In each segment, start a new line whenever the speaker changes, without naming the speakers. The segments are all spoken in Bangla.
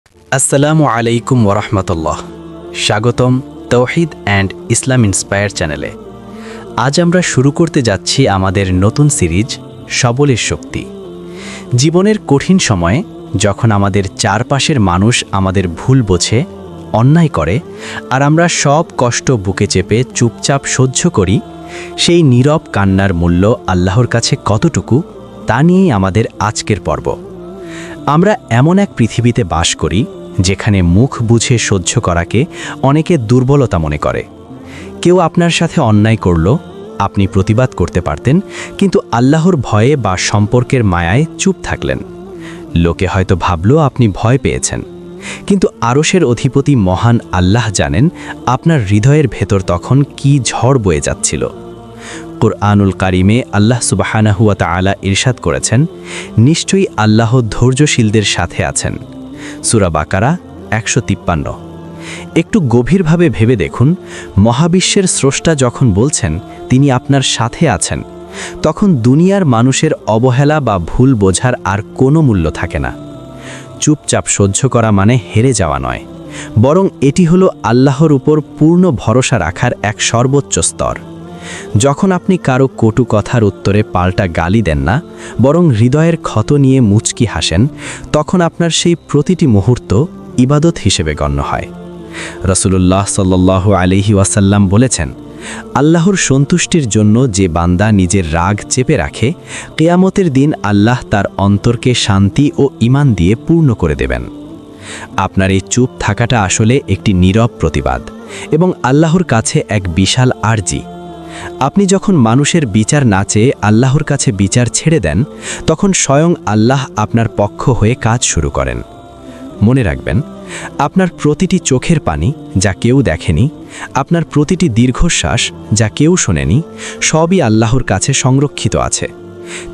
আসসালামু আলাইকুম ওরহমতুল্লাহ। স্বাগতম তৌহিদ অ্যান্ড ইসলাম ইন্সপায়ার চ্যানেলে। আজ আমরা শুরু করতে যাচ্ছি আমাদের নতুন সিরিজ সবলের শক্তি। জীবনের কঠিন সময়ে যখন আমাদের চারপাশের মানুষ আমাদের ভুল বোঝে, অন্যায় করে, আর আমরা সব কষ্ট বুকে চেপে চুপচাপ সহ্য করি, সেই নীরব কান্নার মূল্য আল্লাহর কাছে কতটুকু তা নিয়েই আমাদের আজকের পর্ব। আমরা এমন এক পৃথিবীতে বাস করি যেখানে মুখ বুঝে সহ্য করাকে অনেকে দুর্বলতা মনে করে। কেউ আপনার সাথে অন্যায় করল, আপনি প্রতিবাদ করতে পারতেন, কিন্তু আল্লাহর ভয়ে বা সম্পর্কের মায়ায় চুপ থাকলেন। লোকে হয়তো ভাবল আপনি ভয় পেয়েছেন, কিন্তু আরশের অধিপতি মহান আল্লাহ জানেন আপনার হৃদয়ের ভেতর তখন কি ঝড় বয়ে যাচ্ছিল। কুরআনুল কারিমে আল্লাহ সুবহানাহু ওয়া তাআলা ইরশাদ করেছেন, নিশ্চয়ই আল্লাহ ধৈর্যশীলদের সাথে আছেন। সূরা বাকারা ১৫৩। একটু গভীরভাবে ভেবে দেখুন, মহাবিশ্বের স্রষ্টা যখন বলছেন তিনি আপনার সাথে আছেন, তখন দুনিয়ার মানুষের অবহেলা বা ভুল বোঝার আর কোনো মূল্য থাকে না। চুপচাপ সহ্য করা মানে হেরে যাওয়া নয়, বরং এটি হলো আল্লাহর উপর পূর্ণ ভরসা রাখার এক সর্বোচ্চ স্তর। যখন আপনি কারো কটু কথার উত্তরে পাল্টা গালি দেন না, বরং হৃদয়ের ক্ষত নিয়ে মুচকি হাসেন, তখন আপনার সেই প্রতিটি মুহূর্ত ইবাদত হিসেবে গণ্য হয়। রাসূলুল্লাহ সাল্লাল্লাহু আলাইহি ওয়াসাল্লাম বলেছেন, আল্লাহর সন্তুষ্টির জন্য যে বান্দা নিজের রাগ চেপে রাখে, কিয়ামতের দিন আল্লাহ তার অন্তরকে শান্তি ও ঈমান দিয়ে পূর্ণ করে দেবেন। আপনার এই চুপ থাকাটা আসলে একটি নীরব প্রতিবাদ এবং আল্লাহর কাছে এক বিশাল আরজি। আপনি যখন মানুষের বিচার না চেয়ে আল্লাহর কাছে বিচার ছেড়ে দেন, তখন স্বয়ং আল্লাহ আপনার পক্ষ হয়ে কাজ শুরু করেন। মনে রাখবেন, আপনার প্রতিটি চোখের পানি যা কেউ দেখেনি, আপনার প্রতিটি দীর্ঘশ্বাস যা কেউ শোনেনি, সবই আল্লাহর কাছে সংরক্ষিত আছে।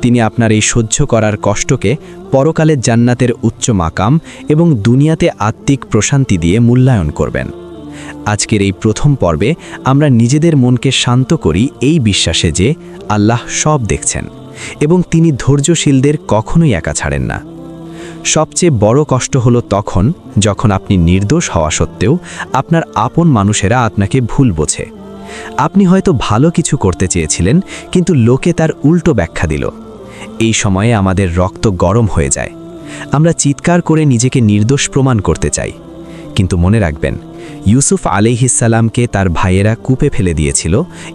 তিনি আপনার এই সহ্য করার কষ্টকে পরকালের জান্নাতের উচ্চ মাকাম এবং দুনিয়াতে আত্মিক প্রশান্তি দিয়ে মূল্যায়ন করবেন। আজকের এই প্রথম পর্বে আমরা নিজেদের মনকে শান্ত করি এই বিশ্বাসে যে আল্লাহ সব দেখছেন এবং তিনি ধৈর্যশীলদের কখনোই একা ছাড়েন না। সবচেয়ে বড় কষ্ট হলো তখন যখন আপনি নির্দোষ হওয়া সত্ত্বেও আপনার আপন মানুষেরা আপনাকে ভুল বোঝে। আপনি হয়তো ভালো কিছু করতে চেয়েছিলেন, কিন্তু লোকে তার উল্টো ব্যাখ্যা দিল। এই সময়ে আমাদের রক্ত গরম হয়ে যায়, আমরা চিৎকার করে নিজেকে নির্দোষ প্রমাণ করতে চাই। কিন্তু মনে রাখবেন, ইউসুফ আলাইহিসসালামকে তার ভাইয়েরা কূপে ফেলে দিয়েছিল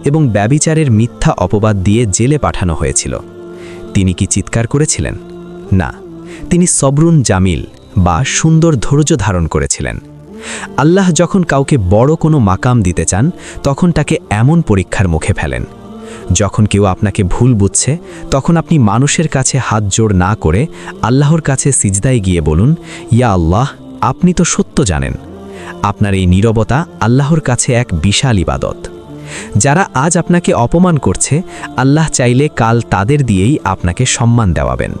এবং ব্যভিচারের মিথ্যা অপবাদ দিয়ে জেলে পাঠানো হয়েছিল। তিনি কি চিৎকার করেছিলেন? না, তিনি সবরুন জামিল বা সুন্দর ধৈর্য ধারণ করেছিলেন। আল্লাহ যখন কাউকে বড় কোনো মাকাম দিতে চান, তখন তাকে এমন পরীক্ষার মুখে ফেলেন। যখন কেউ আপনাকে ভুল বুঝছে, তখন আপনি মানুষের কাছে হাত জোড় না করে আল্লাহর কাছে সিজদায় গিয়ে বলুন, ইয়া আল্লাহ, আপনি তো সত্য জানেন। আপনার এই নীরবতা আল্লাহর কাছে এক বিশাল ইবাদত। যারা আজ আপনাকে অপমান করছে, আল্লাহ চাইলে কাল তাদের দিয়েই আপনাকে সম্মান দেওয়াবেন।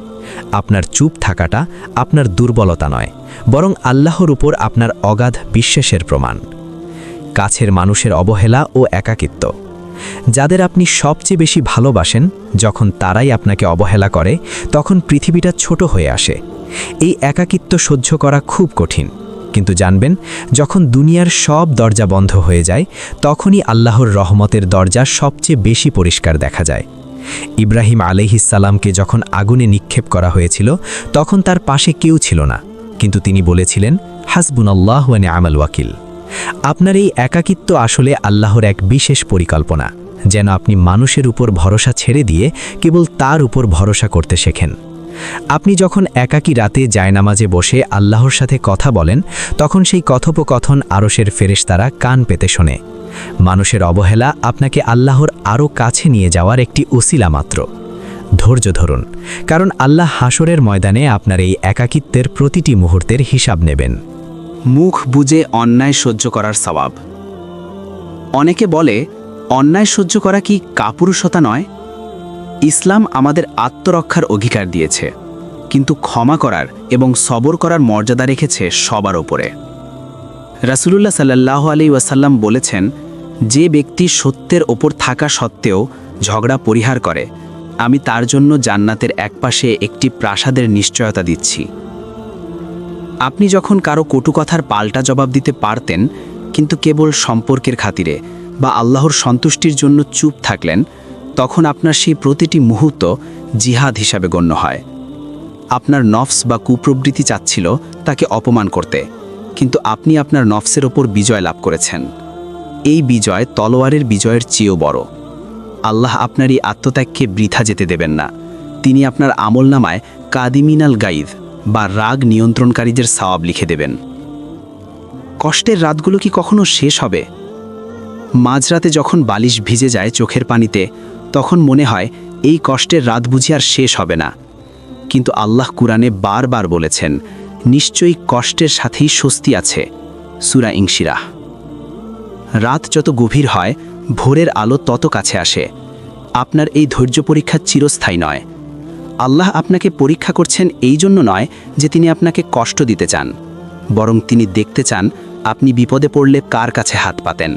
আপনার চুপ থাকাটা আপনার দুর্বলতা নয়, বরং আল্লাহর উপর আপনার অগাধ বিশ্বাসের প্রমাণ। কাছের মানুষের অবহেলা ও একাকিত্ব। যাদের আপনি সবচেয়ে বেশি ভালোবাসেন, যখন তারাই আপনাকে অবহেলা করে, তখন পৃথিবীটা ছোট হয়ে আসে। এই একাকিত্ব সহ্য করা খুব কঠিন, কিন্তু জানবেন, যখন দুনিয়ার সব দরজা বন্ধ হয়ে যায়, তখনই আল্লাহর রহমতের দরজা সবচেয়ে বেশি পরিষ্কার দেখা যায়। ইব্রাহিম আলাইহিসসালামকে যখন আগুনে নিক্ষেপ করা হয়েছিল, তখন তার পাশে কেউ ছিল না, কিন্তু তিনি বলেছিলেন, হাসবুনাল্লাহু ওয়া নি'মাল ওয়াকিল। আপনার এই একাকিত্ব আসলে আল্লাহর এক বিশেষ পরিকল্পনা, যেন আপনি মানুষের উপর ভরসা ছেড়ে দিয়ে কেবল তার উপর ভরসা করতে শেখেন। আপনি যখন একাকী রাতে জায়নামাজে বসে আল্লাহর সাথে কথা বলেন, তখন সেই কথোপকথন আরশের ফেরেশতারা কান পেতে শোনে। মানুষের অবহেলা আপনাকে আল্লাহর আরও কাছে নিয়ে যাওয়ার একটি উসিলা মাত্র। ধৈর্য ধরুন, কারণ আল্লাহ হাসরের ময়দানে আপনার এই একাকিত্বের প্রতিটি মুহূর্তের হিসাব নেবেন।
মুখ বুজে অন্যায় সহ্য করার সওয়াব। অনেকে বলে, অন্যায় সহ্য করা কি কাপুরুষতা নয়? ইসলাম আমাদের আত্মরক্ষার অধিকার দিয়েছে, কিন্তু ক্ষমা করার এবং সবর করার মর্যাদা রেখেছে সবার ওপরে। রাসূলুল্লাহ সাল্লাল্লাহু আলাইহি ওয়াসাল্লাম বলেছেন, যে ব্যক্তি সত্যের ওপর থাকা সত্ত্বেও ঝগড়া পরিহার করে, আমি তার জন্য জান্নাতের একপাশে একটি প্রাসাদের নিশ্চয়তা দিচ্ছি। আপনি যখন কারো কটু কথার পাল্টা জবাব দিতে পারতেন, কিন্তু কেবল সম্পর্কের খাতিরে বা আল্লাহর সন্তুষ্টির জন্য চুপ থাকলেন, তখন আপনার সেই প্রতিটি মুহূর্ত জিহাদ হিসাবে গণ্য হয়। আপনার নফস বা কুপ্রবৃত্তি চাচ্ছিল তাকে অপমান করতে, কিন্তু আপনি আপনার নফসের ওপর বিজয় লাভ করেছেন। এই বিজয় তলোয়ারের বিজয়ের চেয়েও বড়। আল্লাহ আপনার এই আত্মত্যাগকে বৃথা যেতে দেবেন না। তিনি আপনার আমলনামায় কাদিমিনাল গাইদ বা রাগ নিয়ন্ত্রণকারীদের সওয়াব লিখে দেবেন। কষ্টের রাতগুলো কি কখনো শেষ হবে? মাঝরাতে যখন বালিশ ভিজে যায় চোখের পানিতে, তখন মনে হয় এই কষ্টের রাত বুঝি আর শেষ হবে না। কিন্তু আল্লাহ কুরআনে বারবার বলেছেন, নিশ্চয়ই কষ্টের সাথেই স্বস্তি আছে। সূরা ইনশিরাহ। রাত যত গভীর হয়, ভোরের আলো তত কাছে আসে। আপনার এই ধৈর্য পরীক্ষা চিরস্থায়ী নয়। আল্লাহ আপনাকে পরীক্ষা করছেন এই জন্য নয় যে তিনি আপনাকে কষ্ট দিতে চান, বরং তিনি দেখতে চান আপনি বিপদে পড়লে কার কাছে হাত পাতেন।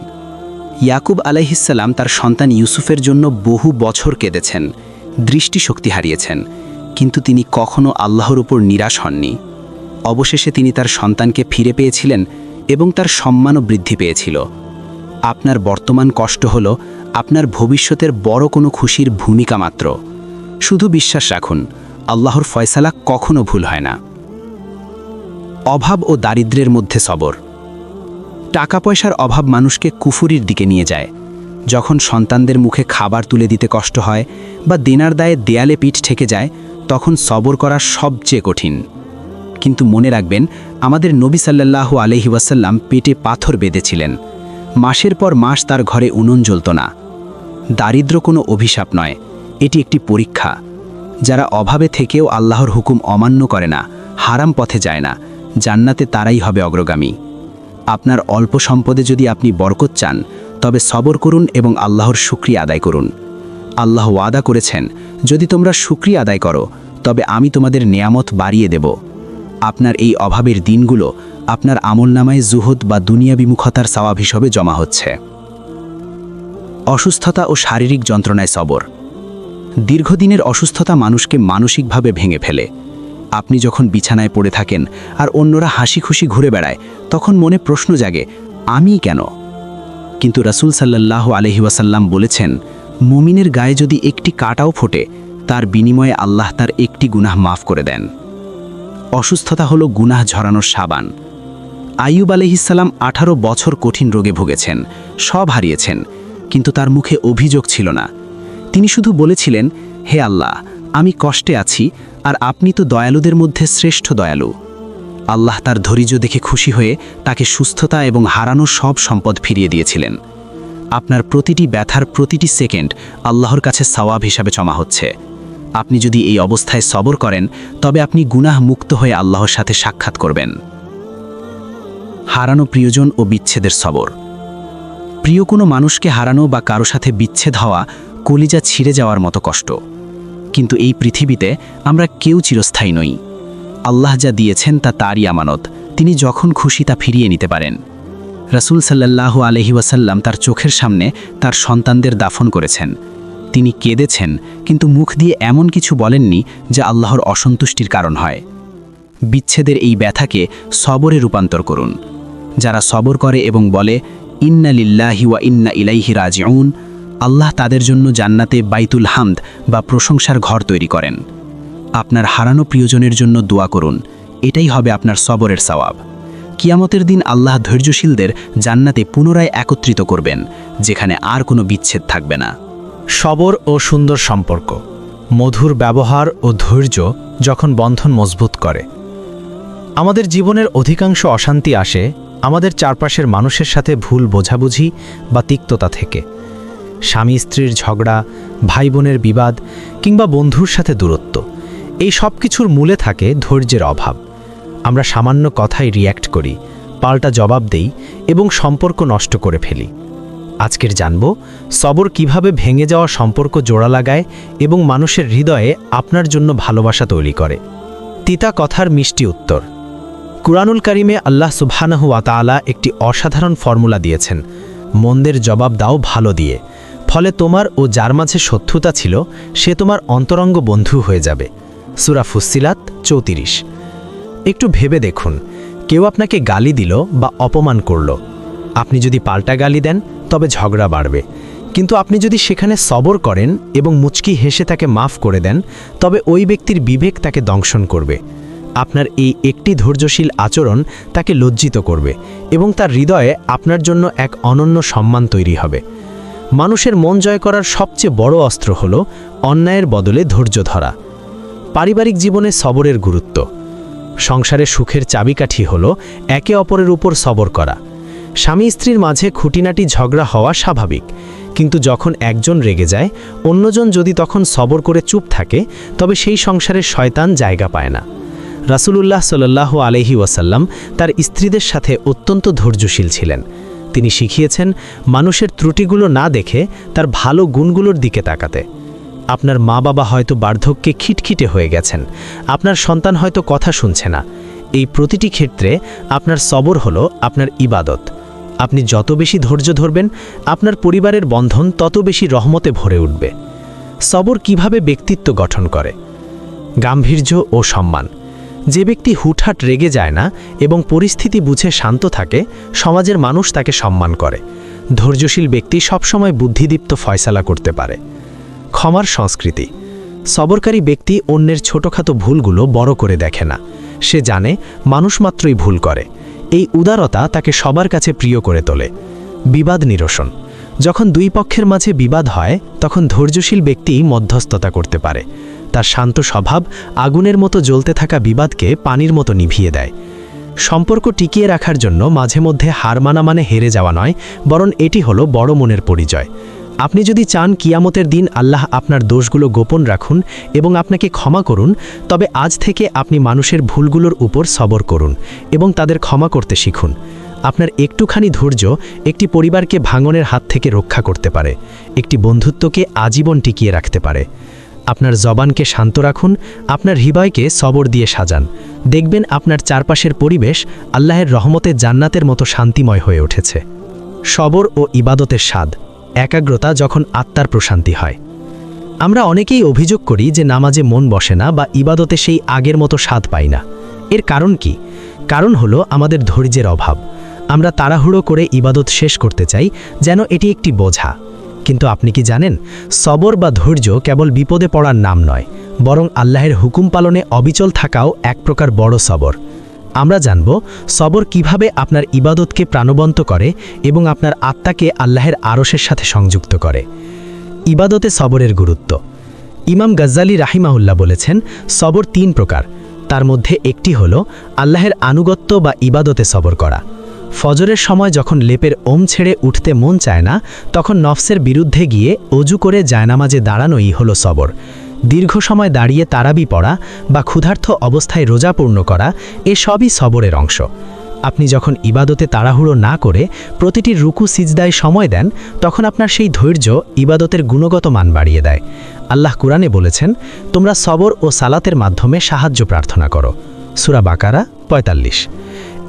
ইয়াকুব আলাইহিসসালাম তার সন্তান ইউসুফের জন্য বহু বছর কেঁদেছেন, দৃষ্টিশক্তি হারিয়েছেন, কিন্তু তিনি কখনো আল্লাহর উপর নিরাশ হননি। অবশেষে তিনি তার সন্তানকে ফিরে পেয়েছিলেন এবং তার সম্মানও বৃদ্ধি পেয়েছিল। আপনার বর্তমান কষ্ট হল আপনার ভবিষ্যতের বড় কোনো খুশির ভূমিকা মাত্র। শুধু বিশ্বাস রাখুন, আল্লাহর ফয়সালা কখনো ভুল হয় না। অভাব ও দারিদ্র্যের মধ্যে সবর। টাকা পয়সার অভাব মানুষকে কুফুরির দিকে নিয়ে যায়। যখন সন্তানদের মুখে খাবার তুলে দিতে কষ্ট হয় বা দেনার দায়ে দেয়ালে পিঠ ঠেকে যায়, তখন সবর করা সবচেয়ে কঠিন। কিন্তু মনে রাখবেন, আমাদের নবী সাল্লাল্লাহু আলাইহি ওয়াসাল্লাম পেটে পাথর বেঁধেছিলেন। মাসের পর মাস তার ঘরে উনুন জ্বলত না। দারিদ্র্য কোনো অভিশাপ নয়, এটি একটি পরীক্ষা। যারা অভাবে থেকেও আল্লাহর হুকুম অমান্য করে না, হারাম পথে যায় না, জান্নাতে তারাই হবে অগ্রগামী। আপনার অল্প সম্পদে যদি আপনি বরকত চান, তবে সবর করুন এবং আল্লাহর শুকরিয়া আদায় করুন। আল্লাহ ওয়াদা করেছেন, যদি তোমরা শুকরিয়া আদায় করো, তবে আমি তোমাদের নেয়ামত বাড়িয়ে দেব। আপনার এই অভাবের দিনগুলো আপনার আমলনামায় জুহুদ বা দুনিয়া বিমুখতার সওয়াব হিসেবে জমা হচ্ছে। অসুস্থতা ও শারীরিক যন্ত্রণায় সবর। দীর্ঘদিনের অসুস্থতা মানুষকে মানসিকভাবে ভেঙে ফেলে। আপনি যখন বিছানায় পড়ে থাকেন আর অন্যরা হাসি খুশি ঘুরে বেড়ায়, তখন মনে প্রশ্ন জাগে, আমি কেন? কিন্তু রাসূল সাল্লাল্লাহু আলাইহি ওয়াসাল্লাম বলেছেন, মুমিনের গায়ে যদি একটি কাঁটাও ফোটে, তার বিনিময়ে আল্লাহ তার একটি গুনাহ মাফ করে দেন। অসুস্থতা হলো গুনাহ ঝরানোর সাবান। আইয়ুব আলাইহিসসালাম 18 বছর কঠিন রোগে ভুগেছেন, সব হারিয়েছেন, কিন্তু তার মুখে অভিযোগ ছিল না। তিনি শুধু বলেছিলেন, হে আল্লাহ, আমি কষ্টে আছি, আর আপনি তো দয়ালুদের মধ্যে শ্রেষ্ঠ দয়ালু। আল্লাহ তার ধৈর্য দেখে খুশি হয়ে তাকে সুস্থতা এবং হারানো সব সম্পদ ফিরিয়ে দিয়েছিলেন। আপনার প্রতিটি ব্যথার প্রতিটি সেকেন্ড আল্লাহর কাছে সওয়াব হিসাবে জমা হচ্ছে। আপনি যদি এই অবস্থায় সবর করেন, তবে আপনি গুনাহ মুক্ত হয়ে আল্লাহর সাথে সাক্ষাৎ করবেন। হারানো প্রিয়জন ও বিচ্ছেদের সবর। প্রিয় কোনো মানুষকে হারানো বা কারো সাথে বিচ্ছেদ হওয়া কলিজা ছিঁড়ে যাওয়ার মতো কষ্ট। কিন্তু এই পৃথিবীতে আমরা কেউ চিরস্থায়ী নই। আল্লাহ যা দিয়েছেন তা তারই আমানত, তিনি যখন খুশি তা ফিরিয়ে নিতে পারেন। রাসূল সাল্লাল্লাহু আলাইহি ওয়াসাল্লাম তার চোখের সামনে তার সন্তানদের দাফন করেছেন। তিনি কেঁদেছেন, কিন্তু মুখ দিয়ে এমন কিছু বলেননি যা আল্লাহর অসন্তুষ্টির কারণ হয়। বিচ্ছেদের এই ব্যথাকে সবরে রূপান্তর করুন। যারা সবর করে এবং বলে, ইন্না লিল্লাহি ওয়া ইন্না ইলাইহি রাজিউন, আল্লাহ তাদের জন্য জান্নাতে বাইতুল হামদ বা প্রশংসার ঘর তৈরি করেন। আপনার হারানো প্রিয়জনের জন্য দোয়া করুন, এটাই হবে আপনার সবরের সওয়াব। কিয়ামতের দিন আল্লাহ ধৈর্যশীলদের জান্নাতে পুনরায় একত্রিত করবেন, যেখানে আর কোনো বিচ্ছেদ থাকবে না।
সবর ও সুন্দর সম্পর্ক। মধুর ব্যবহার ও ধৈর্য যখন বন্ধন মজবুত করে। আমাদের জীবনের অধিকাংশ অশান্তি আসে আমাদের চারপাশের মানুষের সাথে ভুল বোঝাবুঝি বা তিক্ততা থেকে। স্বামী স্ত্রীর ঝগড়া, ভাই বোনের বিবাদ কিংবা বন্ধুর সাথে দূরত্ব, এই সব কিছুর মূলে থাকে ধৈর্যের অভাব। আমরা সামান্য কথায় রিয়্যাক্ট করি, পাল্টা জবাব দেই এবং সম্পর্ক নষ্ট করে ফেলি। আজকের জানব সবর কিভাবে ভেঙে যাওয়া সম্পর্ক জোড়া লাগায় এবং মানুষের হৃদয়ে আপনার জন্য ভালোবাসা তৈরি করে। তিতা কথার মিষ্টি উত্তর। কুরআনুল কারিমে আল্লাহ সুবহানাহু ওয়া তাআলা একটি অসাধারণ ফর্মুলা দিয়েছেন, মন্দের জবাব দাও ভালো দিয়ে, ফলে তোমার ও যার মাঝে শত্রুতা ছিল সে তোমার অন্তরঙ্গ বন্ধু হয়ে যাবে। সূরা ফুসসিলাত 34।
একটু ভেবে দেখুন, কেউ আপনাকে গালি দিল বা অপমান করল। আপনি যদি পাল্টা গালি দেন তবে ঝগড়া বাড়বে, কিন্তু আপনি যদি সেখানে সবর করেন এবং মুচকি হেসে তাকে মাফ করে দেন, তবে ওই ব্যক্তির বিবেক তাকে দংশন করবে। আপনার এই একটি ধৈর্যশীল আচরণ তাকে লজ্জিত করবে এবং তার হৃদয়ে আপনার জন্য এক অনন্য সম্মান তৈরি হবে। মানুষের মন জয় করার সবচেয়ে বড় অস্ত্র হল অন্যায়ের বদলে ধৈর্য ধরা। পারিবারিক জীবনে সবরের গুরুত্ব। সংসারে সুখের চাবিকাঠি হল একে অপরের উপর সবর করা। স্বামী স্ত্রীর মাঝে খুঁটিনাটি ঝগড়া হওয়া স্বাভাবিক, কিন্তু যখন একজন রেগে যায়, অন্যজন যদি তখন সবর করে চুপ থাকে, তবে সেই সংসারে শয়তান জায়গা পায় না। রাসূলুল্লাহ সাল্লাল্লাহু আলাইহি ওয়াসাল্লাম তার স্ত্রীদের সাথে অত্যন্ত ধৈর্যশীল ছিলেন। তিনি শিখিয়েছেন মানুষের ত্রুটিগুলো না দেখে তার ভালো গুণগুলোর দিকে তাকাতে। আপনার মা বাবা হয়তো বার্ধক্যে খিটখিটে হয়ে গেছেন, আপনার সন্তান হয়তো কথা শুনছে না। এই প্রতিটি ক্ষেত্রে আপনার সবর হলো আপনার ইবাদত। আপনি যত বেশি ধৈর্য ধরবেন, আপনার পরিবারের বন্ধন তত বেশি রহমতে ভরে উঠবে। সবর কিভাবে ব্যক্তিত্ব গঠন করে? গাম্ভীর্য ও সম্মান। যে ব্যক্তি হুটহাট রেগে যায় না এবং পরিস্থিতি বুঝে শান্ত থাকে, সমাজের মানুষ তাকে সম্মান করে। ধৈর্যশীল ব্যক্তি সবসময় বুদ্ধিদীপ্ত ফয়সালা করতে পারে। ক্ষমার সংস্কৃতি। সবরকারী ব্যক্তি অন্যের ছোটখাটো ভুলগুলো বড় করে দেখে না। সে জানে মানুষ মাত্রই ভুল করে। এই উদারতা তাকে সবার কাছে প্রিয় করে তোলে। বিবাদ নিরসন। যখন দুই পক্ষের মাঝে বিবাদ হয়, তখন ধৈর্যশীল ব্যক্তি মধ্যস্থতা করতে পারে। তার শান্ত স্বভাব আগুনের মতো জ্বলতে থাকা বিবাদকে পানির মতো নিভিয়ে দেয়। সম্পর্ক টিকিয়ে রাখার জন্য মাঝে মধ্যে হার মানা মানে হেরে যাওয়া নয়, বরং এটি হলো বড় মনের পরিচয়। আপনি যদি চান কিয়ামতের দিন আল্লাহ আপনার দোষগুলো গোপন রাখুন এবং আপনাকে ক্ষমা করুন, তবে আজ থেকে আপনি মানুষের ভুলগুলোর উপর সবর করুন এবং তাদের ক্ষমা করতে শিখুন। আপনার একটুখানি ধৈর্য একটি পরিবারকে ভাঙনের হাত থেকে রক্ষা করতে পারে, একটি বন্ধুত্বকে আজীবন টিকিয়ে রাখতে পারে। আপনার জবানকে শান্ত রাখুন, আপনার হৃদয়কে সবর দিয়ে সাজান। দেখবেন আপনার চারপাশের পরিবেশ আল্লাহের রহমতে জান্নাতের মতো শান্তিময় হয়ে উঠেছে। সবর ও ইবাদতের স্বাদ। একাগ্রতা যখন আত্মার প্রশান্তি হয়। আমরা অনেকেই অভিযোগ করি যে নামাজে মন বসে না বা ইবাদতে সেই আগের মতো স্বাদ পাই না। এর কারণ কি? কারণ হলো আমাদের ধৈর্যের অভাব। আমরা তাড়াহুড়ো করে ইবাদত শেষ করতে চাই, যেন এটি একটি বোঝা। কিন্তু আপনি কি জানেন, সবর বা ধৈর্য কেবল বিপদে পড়ার নাম নয়, বরং আল্লাহের হুকুম পালনে অবিচল থাকাও এক প্রকার বড় সবর। আমরা জানব সবর কিভাবে আপনার ইবাদতকে প্রাণবন্ত করে এবং আপনার আত্মাকে আল্লাহের আরশের সাথে সংযুক্ত করে। ইবাদতে সবরের গুরুত্ব। ইমাম গাজ্জালি রাহিমাহুল্লাহ বলেছেন, সবর 3 প্রকার। তার মধ্যে একটি হল আল্লাহের আনুগত্য বা ইবাদতে সবর করা। ফজরের সময় যখন লেপের ওম ছেড়ে উঠতে মন চায় না, তখন নফসের বিরুদ্ধে গিয়ে অজু করে জায়নামাজে দাঁড়ানোই হলো সবর। দীর্ঘ সময় দাঁড়িয়ে তারাবি পড়া বা ক্ষুধার্ত অবস্থায় রোজা পূর্ণ করা, এসবই সবরের অংশ। আপনি যখন ইবাদতে তাড়াহুড়ো না করে প্রতিটি রুকু সিজদায় সময় দেন, তখন আপনার সেই ধৈর্য ইবাদতের গুণগত মান বাড়িয়ে দেয়। আল্লাহ কুরআনে বলেছেন, তোমরা সবর ও সালাতের মাধ্যমে সাহায্য প্রার্থনা করো। সূরা বাকারা 45।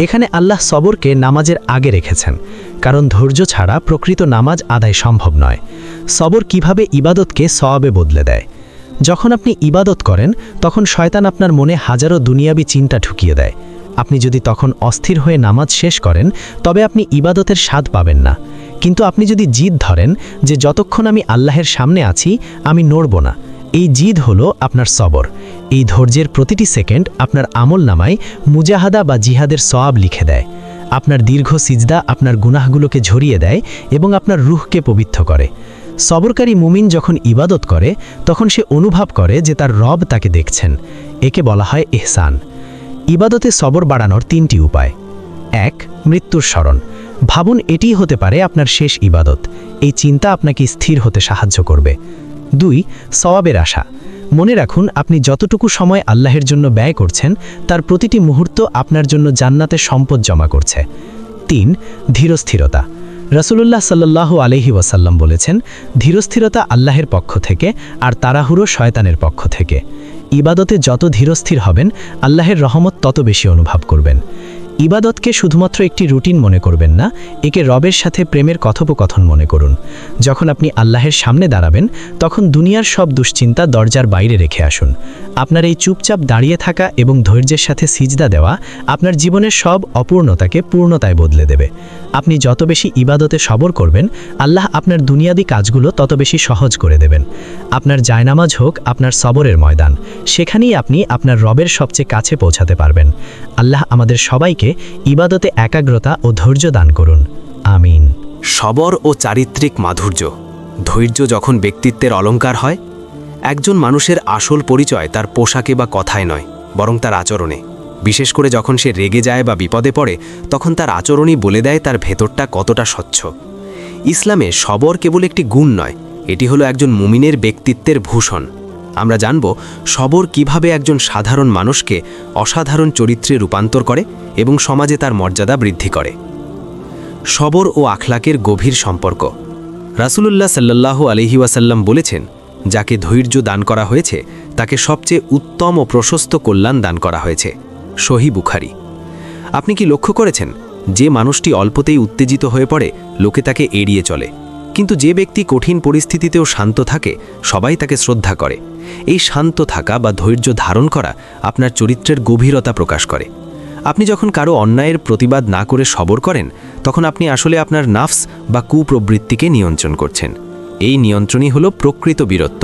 এখানে আল্লাহ সবরকে নামাজের আগে রেখেছেন, কারণ ধৈর্য ছাড়া প্রকৃত নামাজ আদায় সম্ভব নয়। সবর কিভাবে ইবাদতকে সওয়াবে বদলে দেয়? যখন আপনি ইবাদত করেন, তখন শয়তান আপনার মনে হাজারো দুনিয়াবি চিন্তা ঢুকিয়ে দেয়। আপনি যদি তখন অস্থির হয়ে নামাজ শেষ করেন, তবে আপনি ইবাদতের স্বাদ পাবেন না। কিন্তু আপনি যদি জিদ ধরেন যে যতক্ষণ আমি আল্লাহের সামনে আছি, আমি নড়ব না, এই জিদ হলো আপনার সবর। এই ধৈর্যের প্রতিটি সেকেন্ড আপনার আমল নামায় মুজাহাদা বা জিহাদের সওয়াব লিখে দেয়। আপনার দীর্ঘ সিজদা আপনার গুনাহগুলোকে ঝরিয়ে দেয় এবং আপনার রূহকে পবিত্র করে। সবরকারী মুমিন যখন ইবাদত করে, তখন সে অনুভব করে যে তার রব তাকে দেখছেন। একে বলা হয় ইহসান। ইবাদতে সবর বাড়ানোর 3টি উপায়। 1. মৃত্যুর স্মরণ। ভাবুন এটিই হতে পারে আপনার শেষ ইবাদত। এই চিন্তা আপনাকে স্থির হতে সাহায্য করবে। 2. সওয়াবের আশা। মনে রাখুন, আপনি যতটুকু সময় আল্লাহের জন্য ব্যয় করছেন, তার প্রতিটি মুহূর্ত আপনার জন্য জান্নাতে সম্পদ জমা করছে। 3. ধীরস্থিরতা। রাসূলুল্লাহ সাল্লাল্লাহু আলাইহি ওয়াসাল্লাম বলেছেন, ধীরস্থিরতা আল্লাহের পক্ষ থেকে আর তাড়াহুড়ো শয়তানের পক্ষ থেকে। ইবাদতে যত ধীরস্থির হবেন, আল্লাহের রহমত তত বেশি অনুভব করবেন। ইবাদতকে শুধুমাত্র একটি রুটিন মনে করবেন না, একে রবের সাথে প্রেমের কথোপকথন মনে করুন। যখন আপনি আল্লাহের সামনে দাঁড়াবেন, তখন দুনিয়ার সব দুশ্চিন্তা দরজার বাইরে রেখে আসুন। আপনার এই চুপচাপ দাঁড়িয়ে থাকা এবং ধৈর্যের সাথে সিজদা দেওয়া আপনার জীবনের সব অপূর্ণতাকে পূর্ণতায় বদলে দেবে। আপনি যত বেশি ইবাদতে সবর করবেন, আল্লাহ আপনার দুনিয়াদি কাজগুলো তত বেশি সহজ করে দেবেন। আপনার জায়নামাজ হোক আপনার সবরের ময়দান, সেখানেই আপনি আপনার রবের সবচেয়ে কাছে পৌঁছাতে পারবেন। আল্লাহ আমাদের সবাইকে ইবাদতে একাগ্রতা ও ধৈর্য দান করুন। আমিন।
সবর ও চারিত্রিক মাধুর্য, ধৈর্য যখন ব্যক্তিত্বের অলংকার হয়, একজন মানুষের আসল পরিচয় তার পোশাকে বা কথায় নয়, বরং তার আচরণে। বিশেষ করে যখন সে রেগে যায় বা বিপদে পড়ে, তখন তার আচরণই বলে দেয় তার ভেতরটা কতটা স্বচ্ছ। ইসলামে সবর কেবল একটি গুণ নয়, এটি হলো একজন মুমিনের ব্যক্তিত্বের ভূষণ। আমরা জানব সবর কিভাবে একজন সাধারণ মানুষকে অসাধারণ চরিত্রে রূপান্তর করে এবং সমাজে তার মর্যাদা বৃদ্ধি করে। সবর ও আখলাকের গভীর সম্পর্ক। রাসূলুল্লাহ সাল্লাল্লাহু আলাইহি ওয়াসাল্লাম বলেছেন, যাকে ধৈর্য দান করা হয়েছে তাকে সবচেয়ে উত্তম ও প্রশস্ত কল্যাণ দান করা হয়েছে। সহিহ বুখারী। আপনি কি লক্ষ্য করেছেন, যে মানুষটি অল্পতেই উত্তেজিত হয়ে পড়ে, লোকে তাকে এড়িয়ে চলে, কিন্তু যে ব্যক্তি কঠিন পরিস্থিতিতেও শান্ত থাকে, সবাই তাকে শ্রদ্ধা করে। এই শান্ত থাকা বা ধৈর্য ধারণ করা আপনার চরিত্রের গভীরতা প্রকাশ করে। আপনি যখন কারো অন্যায়ের প্রতিবাদ না করে সবর করেন, তখন আপনি আসলে আপনার নাফস বা কুপ্রবৃত্তিকে নিয়ন্ত্রণ করছেন। এই নিয়ন্ত্রণই হলো প্রকৃত বীরত্ব।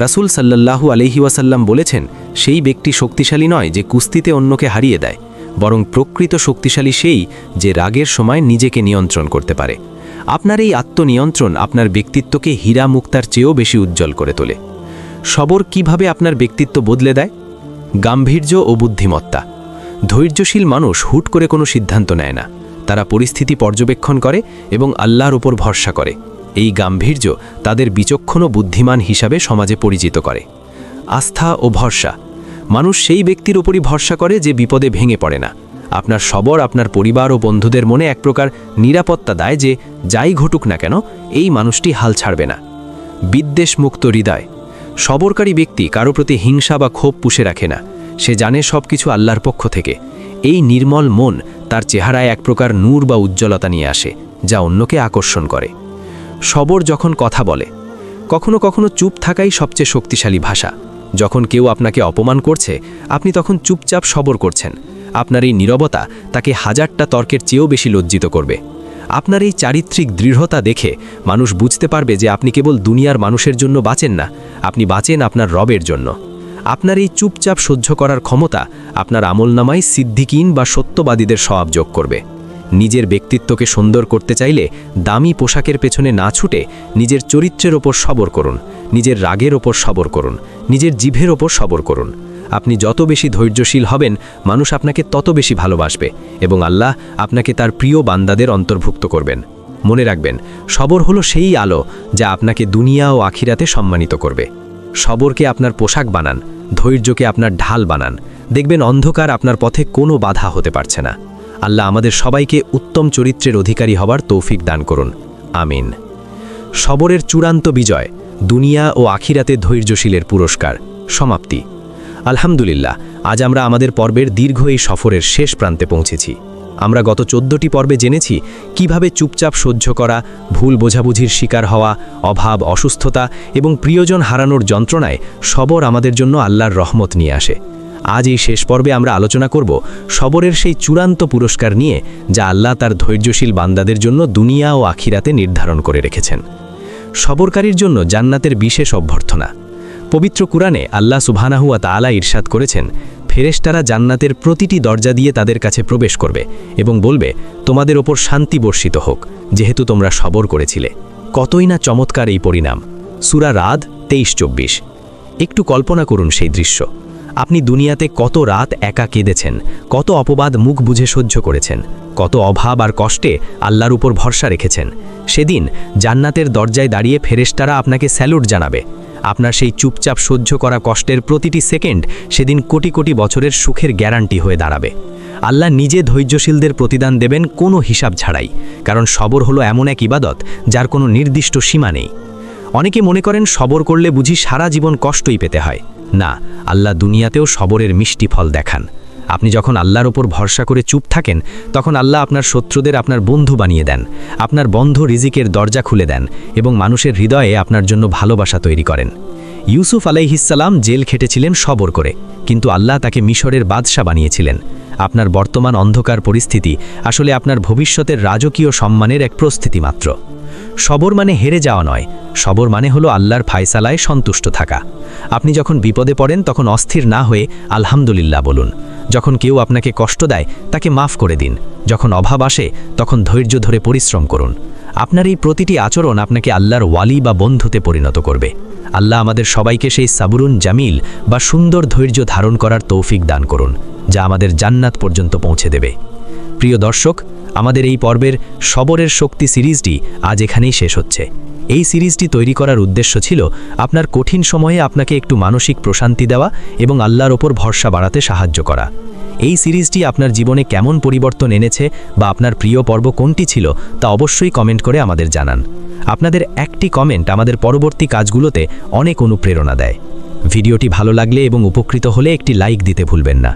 রাসূল সাল্লাল্লাহু আলাইহি ওয়াসাল্লাম বলেছেন, সেই ব্যক্তি শক্তিশালী নয় যে কুস্তিতে অন্যকে হারিয়ে দেয়, বরং প্রকৃত শক্তিশালী সেই যে রাগের সময় নিজেকে নিয়ন্ত্রণ করতে পারে। আপনার এই আত্মনিয়ন্ত্রণ আপনার ব্যক্তিত্বকে হীরা মুক্তার চেয়েও বেশি উজ্জ্বল করে তোলে। সবর কিভাবে আপনার ব্যক্তিত্ব বদলে দেয়? গাম্ভীর্য ও বুদ্ধিমত্তা। ধৈর্যশীল মানুষ হুট করে কোনো সিদ্ধান্ত নেয় না, তারা পরিস্থিতি পর্যবেক্ষণ করে এবং আল্লাহর উপর ভরসা করে। এই গাম্ভীর্য তাদের বিচক্ষণ ও বুদ্ধিমান হিসাবে সমাজে পরিচিত করে। আস্থা ও ভরসা। মানুষ সেই ব্যক্তির উপরই ভরসা করে যে বিপদে ভেঙে পড়ে না। আপনার সবর আপনার পরিবার ও বন্ধুদের মনে এক প্রকার নিরাপত্তা দেয় যে যাই ঘটুক না কেন, এই মানুষটি হাল ছাড়বে না। বিদ্বেষমুক্ত হৃদয়। সবরকারী ব্যক্তি কারো প্রতি হিংসা বা ক্ষোভ পুষে রাখে না, সে জানে সব কিছু আল্লাহর পক্ষ থেকে। এই নির্মল মন তার চেহারায় এক প্রকার নূর বা উজ্জ্বলতা নিয়ে আসে, যা অন্যকে আকর্ষণ করে। সবর যখন কথা বলে। কখনো কখনো চুপ থাকাই সবচেয়ে শক্তিশালী ভাষা। যখন কেউ আপনাকে অপমান করছে, আপনি তখন চুপচাপ সবর করছেন। আপনার এই নীরবতা তাকে হাজারটা তর্কের চেয়েও বেশি লজ্জিত করবে। আপনার এই চারিত্রিক দৃঢ়তা দেখে মানুষ বুঝতে পারবে যে আপনি কেবল দুনিয়ার মানুষের জন্য বাঁচেন না, আপনি বাঁচেন আপনার রবের জন্য। আপনার এই চুপচাপ সহ্য করার ক্ষমতা আপনার আমলনামায় সিদ্দিকিন বা সত্যবাদীদের স্বভাব যোগ করবে। নিজের ব্যক্তিত্বকে সুন্দর করতে চাইলে দামি পোশাকের পেছনে না ছুটে নিজের চরিত্রের ওপর সবর করুন, নিজের রাগের ওপর সবর করুন, নিজের জিভের ওপর সবর করুন। আপনি যত বেশি ধৈর্যশীল হবেন, মানুষ আপনাকে তত বেশি ভালোবাসবে এবং আল্লাহ আপনাকে তার প্রিয় বান্দাদের অন্তর্ভুক্ত করবেন। মনে রাখবেন, সবর হলো সেই আলো যা আপনাকে দুনিয়া ও আখিরাতে সম্মানিত করবে। সবরকে আপনার পোশাক বানান, ধৈর্যকে আপনার ঢাল বানান। দেখবেন অন্ধকার আপনার পথে কোনো বাধা হতে পারছে না। আল্লাহ আমাদের সবাইকে উত্তম চরিত্রের অধিকারী হবার তৌফিক দান করুন। আমিন। সবরের চূড়ান্ত বিজয়, দুনিয়া ও আখিরাতে ধৈর্যশীলের পুরস্কার। সমাপ্তি। আলহামদুলিল্লাহ, আজ আমরা আমাদের পর্বের দীর্ঘ এই সফরের শেষ প্রান্তে পৌঁছেছি। আমরা গত 14টি পর্বে জেনেছি কিভাবে চুপচাপ সহ্য করা, ভুল বোঝাবুঝির শিকার হওয়া, অভাব, অসুস্থতা এবং প্রিয়জন হারানোর যন্ত্রণায় সবর আমাদের জন্য আল্লাহর রহমত নিয়ে আসে। আজ এই শেষ পর্বে আমরা আলোচনা করব সবরের সেই চূড়ান্ত পুরস্কার নিয়ে, যা আল্লাহ তার ধৈর্যশীল বান্দাদের জন্য দুনিয়া ও আখিরাতে নির্ধারণ করে রেখেছেন। সবরকারীর জন্য জান্নাতের বিশেষ অভ্যর্থনা। পবিত্র কুরআনে আল্লাহ সুবহানাহু ওয়া তাআলা ইরশাদ করেছেন, ফেরেশতারা জান্নাতের প্রতিটি দরজা দিয়ে তাদের কাছে প্রবেশ করবে এবং বলবে, তোমাদের ওপর শান্তি বর্ষিত হোক, যেহেতু তোমরা সবর করেছিলে। কতই না চমৎকার এই পরিণাম। সূরা রাদ 23-24। একটু কল্পনা করুন সেই দৃশ্য। আপনি দুনিয়াতে কত রাত একা কেঁদেছেন, কত অপবাদ মুখ বুঝে সহ্য করেছেন, কত অভাব আর কষ্টে আল্লাহর উপর ভরসা রেখেছেন। সেদিন জান্নাতের দরজায় দাঁড়িয়ে ফেরেশতারা আপনাকে স্যালুট জানাবে। আপনার সেই চুপচাপ সহ্য করা কষ্টের প্রতিটি সেকেন্ড সেদিন কোটি কোটি বছরের সুখের গ্যারান্টি হয়ে দাঁড়াবে। আল্লাহ নিজে ধৈর্যশীলদের প্রতিদান দেবেন কোনো হিসাব ছাড়াই, কারণ সবর হলো এমন এক ইবাদত যার কোনো নির্দিষ্ট সীমা নেই। অনেকে মনে করেন সবর করলে বুঝি সারা জীবন কষ্টই পেতে হয়। না, আল্লাহ দুনিয়াতেও সবরের মিষ্টি ফল দেখান।
আপনি যখন আল্লাহর ওপর ভরসা করে চুপ থাকেন তখন আল্লাহ আপনার শত্রুদের আপনার বন্ধু বানিয়ে দেন, আপনার বন্ধ রিজিকের দরজা খুলে দেন এবং মানুষের হৃদয়ে আপনার জন্য ভালোবাসা তৈরি করেন। ইউসুফ আলাইহিসসালাম জেল খেটেছিলেন সবর করে, কিন্তু আল্লাহ তাকে মিশরের বাদশা বানিয়েছিলেন। আপনার বর্তমান অন্ধকার পরিস্থিতি আসলে আপনার ভবিষ্যতের রাজকীয় সম্মানের এক প্রস্তুতি মাত্র। সবর মানে হেরে যাওয়া নয়, সবর মানে হলো আল্লাহর ফায়সালায় সন্তুষ্ট থাকা। আপনি যখন বিপদে পড়েন তখন অস্থির না হয়ে আলহামদুলিল্লাহ বলুন। যখন কেউ আপনাকে কষ্ট দেয় তাকে মাফ করে দিন। যখন অভাব আসে তখন ধৈর্য ধরে পরিশ্রম করুন। আপনার এই প্রতিটি আচরণ আপনাকে আল্লাহর ওয়ালি বা বন্ধুতে পরিণত করবে। আল্লাহ আমাদের সবাইকে সেই সাবুরুন জামিল বা সুন্দর ধৈর্য ধারণ করার তৌফিক দান করুন, যা আমাদের জান্নাত পর্যন্ত পৌঁছে দেবে। প্রিয় দর্শক, আমাদের এই পর্বের সবরের শক্তি সিরিজটি আজ এখানেই শেষ হচ্ছে। এই সিরিজটি তৈরি করার উদ্দেশ্য ছিল আপনার কঠিন সময়ে আপনাকে একটু মানসিক প্রশান্তি দেওয়া এবং আল্লাহর ওপর ভরসা বাড়াতে সাহায্য করা। এই সিরিজটি আপনার জীবনে কেমন পরিবর্তন এনেছে বা আপনার প্রিয় পর্ব কোনটি ছিল তা অবশ্যই কমেন্ট করে আমাদের জানান। আপনাদের একটি কমেন্ট আমাদের পরবর্তী কাজগুলোতে অনেক অনুপ্রেরণা দেয়। ভিডিওটি ভালো লাগলে এবং উপকৃত হলে একটি লাইক দিতে ভুলবেন না।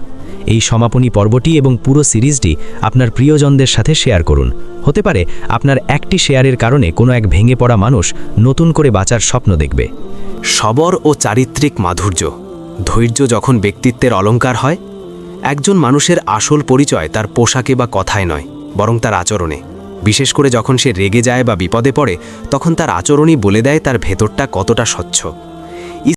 এই সমাপনী পর্বটি এবং পুরো সিরিজটি আপনার প্রিয়জনদের সাথে শেয়ার করুন। হতে পারে আপনার একটি শেয়ারের কারণে কোনো এক ভেঙে পড়া মানুষ নতুন করে বাঁচার স্বপ্ন দেখবে।
সবর ও চারিত্রিক মাধুর্য, ধৈর্য যখন ব্যক্তিত্বের অলংকার হয়, একজন মানুষের আসল পরিচয় তার পোশাকে বা কথায় নয়, বরং তার আচরণে। বিশেষ করে যখন সে রেগে যায় বা বিপদে পড়ে, তখন তার আচরণই বলে দেয় তার ভেতরটা কতটা স্বচ্ছ।